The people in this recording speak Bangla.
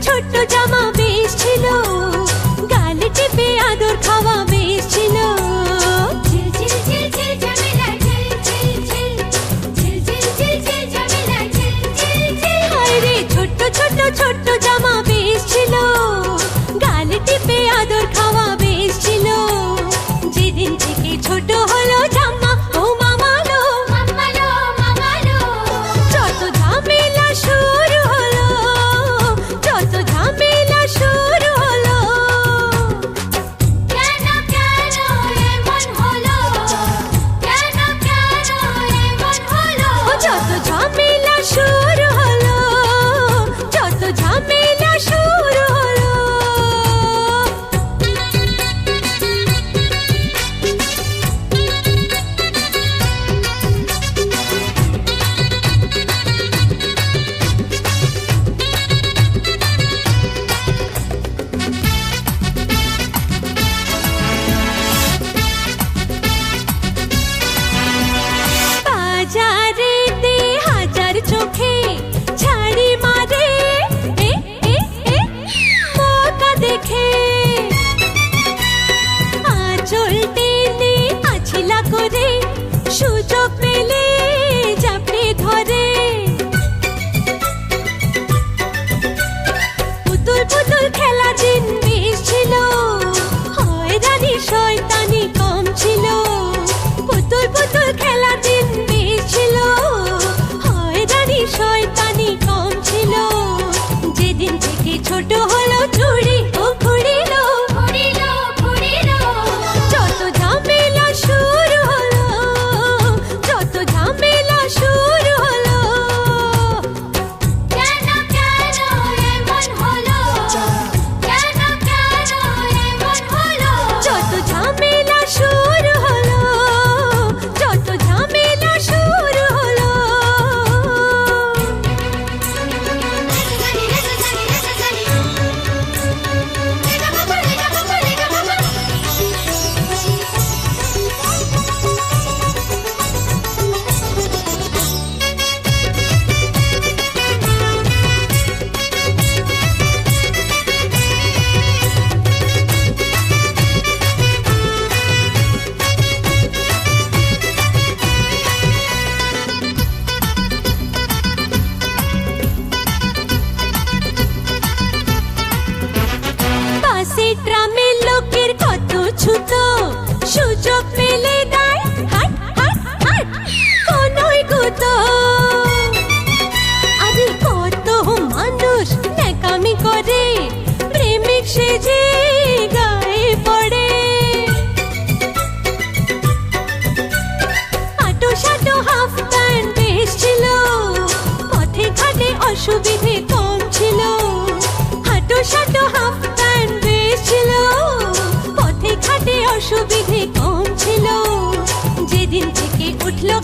ছোট্ট জামা বেশ ছিল, গালে টিপে আদর খাওয়া বেশ ছিল। ছোট্ট ছোট্ট ছোট্ট জামা বেশ ছিল, গালে টিপে আদর খাওয়া বেশ ছিল। যেদিন থেকে ছোট হলো জামা, ও মামালো মামালো মামালো, যত ঝামেলা শুরু হলো, যত ঝামেলা শুরু হলো। কেন কেন এমন হলো, কেন কেন এমন হলো, যত ঝামেলা শুরু হলো, যত ঝামেলা শুরু হলো। বাজারেতে হাজার চোখে ছাড়ি মারে মৌকা দেখে, আঁচল টেনে আছিলা করে সুযোগ পেলে চাপড়ে ধরে। পুতুল পুতুল খেলা দিন বেশ ছিল, হয়রানি শয়তানি কম ছিল। পুতুল পুতুল খেলা দিন বেশ ছিল, হয়রানি শয়তানি কম ছিল। যেদিন থেকে ছোট হলো চুড়ি ও ঘুরিলো ঘুরিলো ঘুরিলো, যত ঝামেলা শুরু হলো, যত ঝামেলা শুরু হলো। কেন কেন এমন হলো, কেন কেন এমন হলো, যত ঝামেলা শুরু হলো, যত ঝামেলা শুরু হলো। বাসে ট্রামে লোকের কত ছুতো, সুযোগ পেলে দেয় হাট হাট হাট, কোনই গুতো। আরে কত মানুষ ন্যাকামি করে, প্রেমিক সেজে গায়ে পড়ে। আটো সাটো হাফ প্যান্ট বেশ ছিল, পথে ঘাটে অসুবিধে কম ছিল। হাটো সাটো হাফ প্যান্ট বেশ ছিল, পথে ঘাটে অসুবিধে কম ছিল। যেদিন থেকে উঠলো